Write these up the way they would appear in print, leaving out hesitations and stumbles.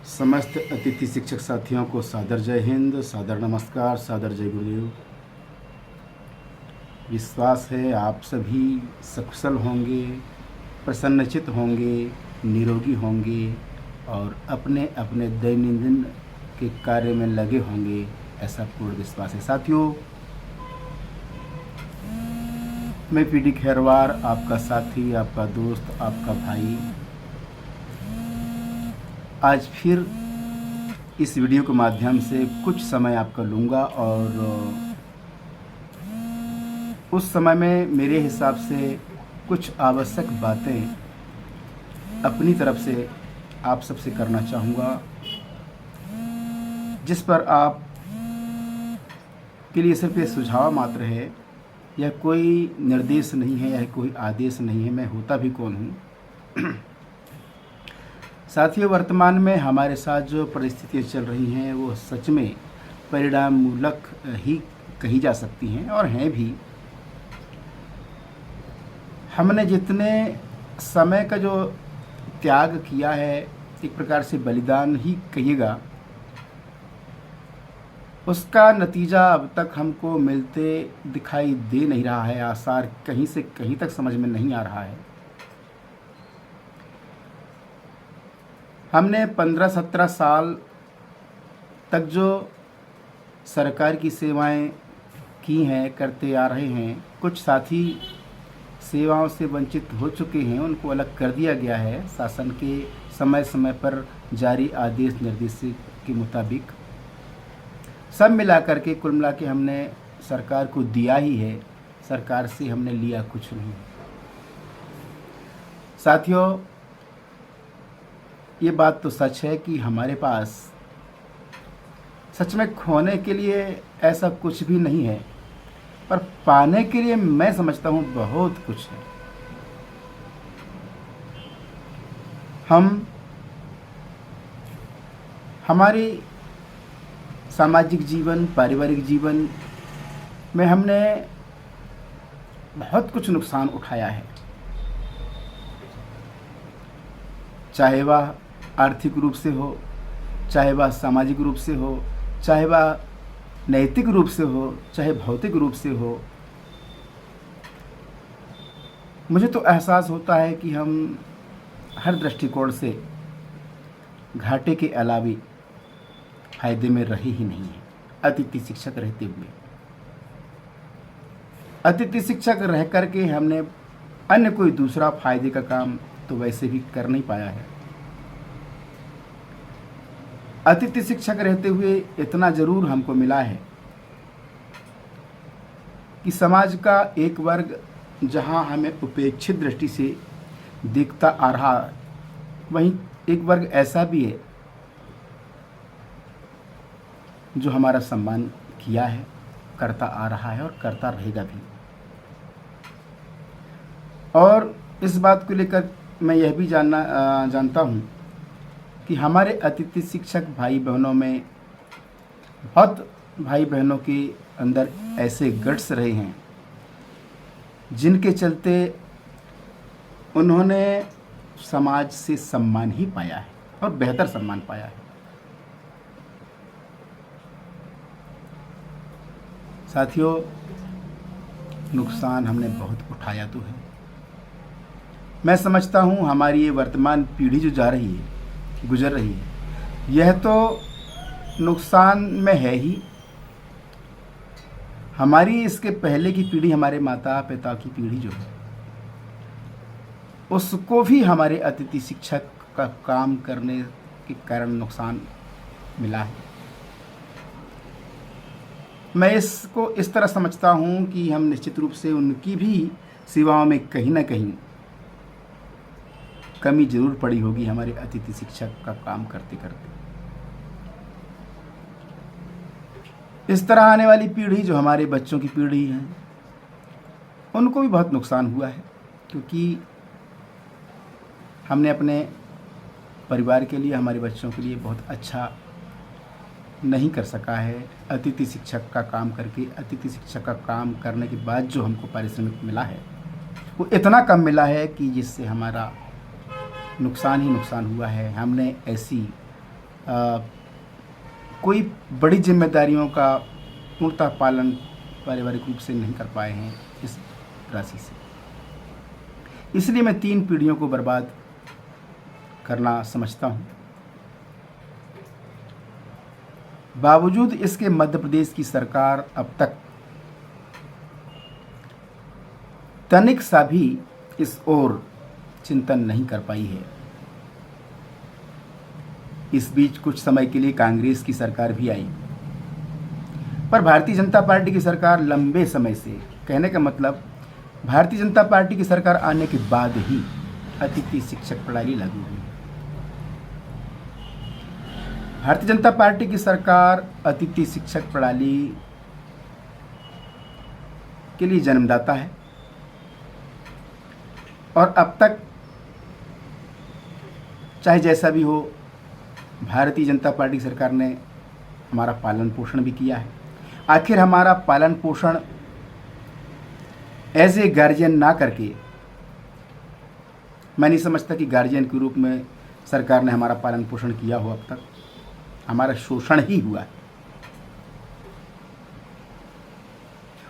समस्त अतिथि शिक्षक साथियों को सादर जय हिंद, सादर नमस्कार, सादर जय गुरुदेव। विश्वास है आप सभी सकुशल होंगे, प्रसन्नचित होंगे, निरोगी होंगे और अपने अपने दैनंदिन के कार्य में लगे होंगे, ऐसा पूर्ण विश्वास है। साथियों, मैं पीडी खैरवार, आपका साथी, आपका दोस्त, आपका भाई, आज फिर इस वीडियो के माध्यम से कुछ समय आपका लूँगा और उस समय में मेरे हिसाब से कुछ आवश्यक बातें अपनी तरफ से आप सबसे करना चाहूँगा, जिस पर आप के लिए सिर्फ ये सुझाव मात्र है, यह कोई निर्देश नहीं है, यह कोई आदेश नहीं है। मैं होता भी कौन हूँ। साथियों, वर्तमान में हमारे साथ जो परिस्थितियाँ चल रही हैं वो सच में परिणाम मूलक ही कही जा सकती हैं और हैं भी। हमने जितने समय का जो त्याग किया है, एक प्रकार से बलिदान ही कहिएगा, उसका नतीजा अब तक हमको मिलते दिखाई दे नहीं रहा है। आसार कहीं से कहीं तक समझ में नहीं आ रहा है। हमने 15-17 साल तक जो सरकार की सेवाएं की हैं, करते आ रहे हैं। कुछ साथी सेवाओं से वंचित हो चुके हैं, उनको अलग कर दिया गया है शासन के समय समय पर जारी आदेश निर्देश के मुताबिक। सब मिला करके कुल मिला के हमने सरकार को दिया ही है, सरकार से हमने लिया कुछ नहीं। साथियों, ये बात तो सच है कि हमारे पास सच में खोने के लिए ऐसा कुछ भी नहीं है, पर पाने के लिए मैं समझता हूँ बहुत कुछ है। हमारी सामाजिक जीवन, पारिवारिक जीवन में हमने बहुत कुछ नुकसान उठाया है, चाहे वह आर्थिक रूप से हो, चाहे वह सामाजिक रूप से हो, चाहे वह नैतिक रूप से हो, चाहे भौतिक रूप से हो। मुझे तो एहसास होता है कि हम हर दृष्टिकोण से घाटे के अलावा फायदे में रहे ही नहीं हैं। अतिथि शिक्षक रहते हुए, अतिथि शिक्षक रह करके हमने अन्य कोई दूसरा फायदे का काम तो वैसे भी कर नहीं पाया है। अतिथि शिक्षक रहते हुए इतना जरूर हमको मिला है कि समाज का एक वर्ग जहां हमें उपेक्षित दृष्टि से देखता आ रहा, वहीं एक वर्ग ऐसा भी है जो हमारा सम्मान किया है, करता आ रहा है और करता रहेगा भी। और इस बात को लेकर मैं यह भी जानता हूँ कि हमारे अतिथि शिक्षक भाई बहनों में बहुत भाई बहनों के अंदर ऐसे गट्स रहे हैं जिनके चलते उन्होंने समाज से सम्मान ही पाया है और बेहतर सम्मान पाया है। साथियों, नुकसान हमने बहुत उठाया तो है। मैं समझता हूँ हमारी ये वर्तमान पीढ़ी जो जा रही है, गुजर रही है, यह तो नुकसान में है ही। हमारी इसके पहले की पीढ़ी, हमारे माता पिता की पीढ़ी जो है, उसको भी हमारे अतिथि शिक्षक का काम करने के कारण नुकसान मिला है। मैं इसको इस तरह समझता हूँ कि हम निश्चित रूप से उनकी भी सेवाओं में कहीं ना कहीं कमी जरूर पड़ी होगी, हमारे अतिथि शिक्षक का काम करते करते। इस तरह आने वाली पीढ़ी जो हमारे बच्चों की पीढ़ी है, उनको भी बहुत नुकसान हुआ है, क्योंकि हमने अपने परिवार के लिए, हमारे बच्चों के लिए बहुत अच्छा नहीं कर सका है। अतिथि शिक्षक का काम करके, अतिथि शिक्षक का काम करने के बाद जो हमको पारिश्रमिक मिला है वो इतना कम मिला है कि जिससे हमारा नुकसान ही नुकसान हुआ है। हमने ऐसी कोई बड़ी जिम्मेदारियों का पूर्णतः पालन पारिवारिक रूप से नहीं कर पाए हैं इस राशि से। इसलिए मैं 3 पीढ़ियों को बर्बाद करना समझता हूँ। बावजूद इसके मध्य प्रदेश की सरकार अब तक तनिक सा भी इस ओर चिंतन नहीं कर पाई है। इस बीच कुछ समय के लिए कांग्रेस की सरकार भी आई, पर भारतीय जनता पार्टी की सरकार लंबे समय से, कहने का मतलब भारतीय जनता पार्टी की सरकार आने के बाद ही अतिथि शिक्षक प्रणाली लागू हुई। भारतीय जनता पार्टी की सरकार अतिथि शिक्षक प्रणाली के लिए जन्मदाता है और अब तक चाहे जैसा भी हो, भारतीय जनता पार्टी सरकार ने हमारा पालन पोषण भी किया है। आखिर हमारा पालन पोषण एज ए गार्जियन ना करके, मैं नहीं समझता कि गार्जियन के रूप में सरकार ने हमारा पालन पोषण किया हो। अब तक हमारा शोषण ही हुआ है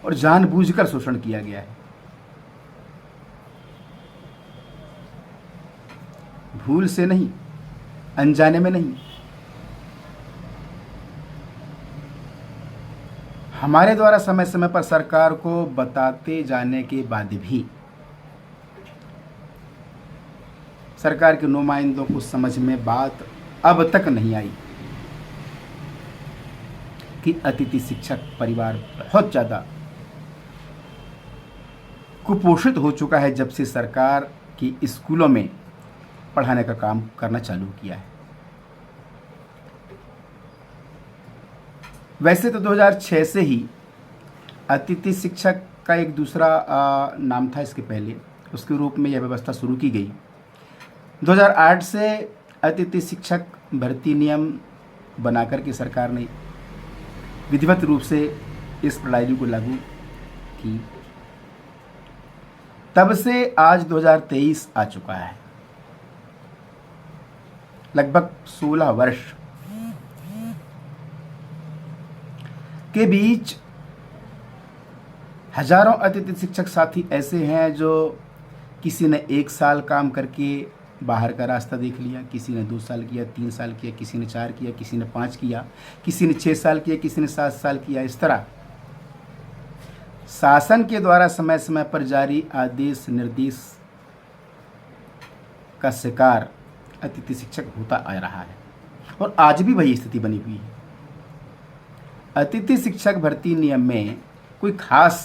और जानबूझकर शोषण किया गया है। भूल से नहीं, अनजाने में नहीं। हमारे द्वारा समय समय पर सरकार को बताते जाने के बाद भी सरकार के नुमाइंदों को समझ में बात अब तक नहीं आई कि अतिथि शिक्षक परिवार बहुत ज़्यादा कुपोषित हो चुका है जब से सरकार की स्कूलों में पढ़ाने का काम करना चालू किया है। वैसे तो 2006 से ही अतिथि शिक्षक का एक दूसरा नाम था इसके पहले, उसके रूप में यह व्यवस्था शुरू की गई। 2008 से अतिथि शिक्षक भर्ती नियम बनाकर के सरकार ने विधिवत रूप से इस प्रणाली को लागू की। तब से आज 2023 आ चुका है, लगभग 16 वर्ष के बीच हजारों अतिथि शिक्षक साथी ऐसे हैं जो किसी ने 1 साल काम करके बाहर का रास्ता देख लिया, किसी ने 2 साल किया, 3 साल किया, किसी ने 4 किया, किसी ने 5 किया, किसी ने 6 साल किया, किसी ने 7 साल किया। इस तरह शासन के द्वारा समय समय पर जारी आदेश निर्देश का शिकार अतिथि शिक्षक होता आ रहा है और आज भी वही स्थिति बनी हुई है। अतिथि शिक्षक भर्ती नियम में कोई खास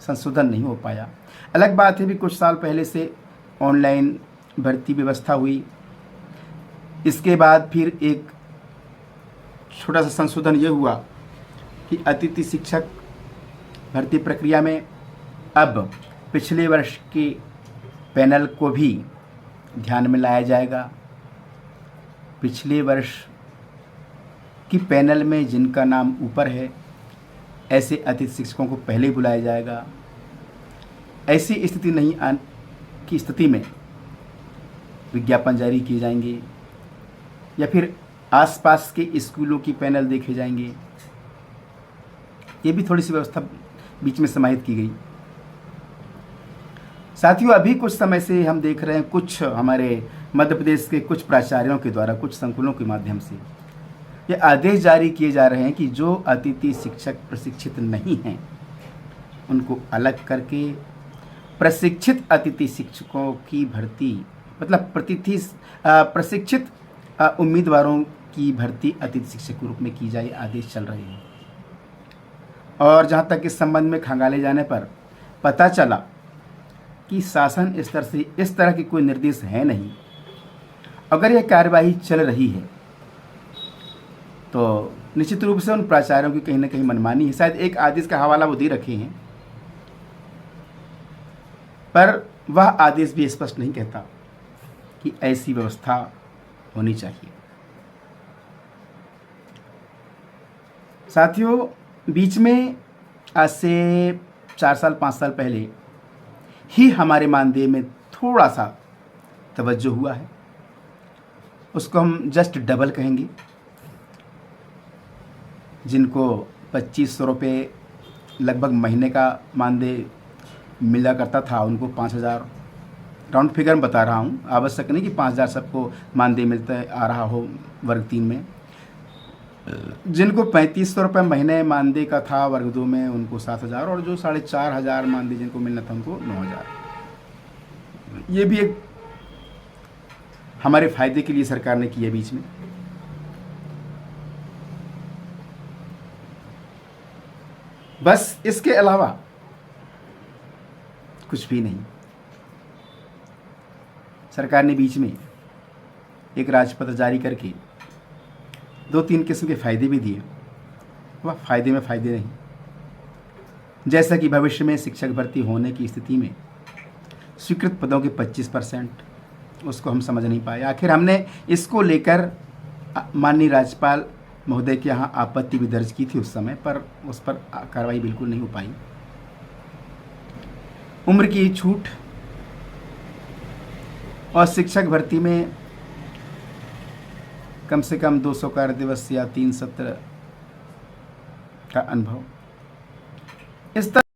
संशोधन नहीं हो पाया। अलग बात है भी कुछ साल पहले से ऑनलाइन भर्ती व्यवस्था हुई, इसके बाद फिर एक छोटा सा संशोधन ये हुआ कि अतिथि शिक्षक भर्ती प्रक्रिया में अब पिछले वर्ष के पैनल को भी ध्यान में लाया जाएगा। पिछले वर्ष की पैनल में जिनका नाम ऊपर है ऐसे अतिथि शिक्षकों को पहले ही बुलाया जाएगा। ऐसी स्थिति नहीं की स्थिति में विज्ञापन जारी किए जाएंगे या फिर आसपास के स्कूलों की पैनल देखे जाएंगे। ये भी थोड़ी सी व्यवस्था बीच में समाहित की गई। साथियों, अभी कुछ समय से हम देख रहे हैं कुछ हमारे मध्य प्रदेश के कुछ प्राचार्यों के द्वारा कुछ संकुलों के माध्यम से ये आदेश जारी किए जा रहे हैं कि जो अतिथि शिक्षक प्रशिक्षित नहीं हैं उनको अलग करके प्रशिक्षित अतिथि शिक्षकों की भर्ती, मतलब प्रशिक्षित उम्मीदवारों की भर्ती अतिथि शिक्षक के रूप में की जाए, आदेश चल रहे हैं। और जहाँ तक इस संबंध में खंगाले जाने पर पता चला कि शासन स्तर से इस तरह के कोई निर्देश है नहीं। अगर यह कार्यवाही चल रही है तो निश्चित रूप से उन प्राचार्यों की कहीं ना कहीं मनमानी है। शायद एक आदेश का हवाला वो दे रखे हैं, पर वह आदेश भी स्पष्ट नहीं कहता कि ऐसी व्यवस्था होनी चाहिए। साथियों, बीच में आज से 4 साल 5 साल पहले ही हमारे मानदेय में थोड़ा सा तवज्जो हुआ है, उसको हम जस्ट डबल कहेंगे। जिनको 2500 रुपये लगभग महीने का मानदेय मिला करता था, उनको 5000, राउंड फिगर में बता रहा हूँ, आवश्यक नहीं कि 5000 सबको मानदेय मिलता आ रहा हो वर्ग 3 में। जिनको 3500 रुपये महीने मानदेय का था वर्ग 2 में, उनको 7000, और जो 4500 मानदेय जिनको मिलना था उनको 9000। ये भी एक हमारे फायदे के लिए सरकार ने किया बीच में। बस इसके अलावा कुछ भी नहीं। सरकार ने बीच में एक राजपत्र जारी करके 2-3 किस्म के फायदे भी दिए। वह फायदे में फायदे नहीं, जैसा कि भविष्य में शिक्षक भर्ती होने की स्थिति में स्वीकृत पदों के 25%, उसको हम समझ नहीं पाए। आखिर हमने इसको लेकर माननीय राज्यपाल महोदय के यहाँ आपत्ति भी दर्ज की थी उस समय, पर उस पर कार्रवाई बिल्कुल नहीं हो पाई। उम्र की छूट और शिक्षक भर्ती में कम से कम 200 कार्य दिवस या 3 सत्र का अनुभव, इस तरह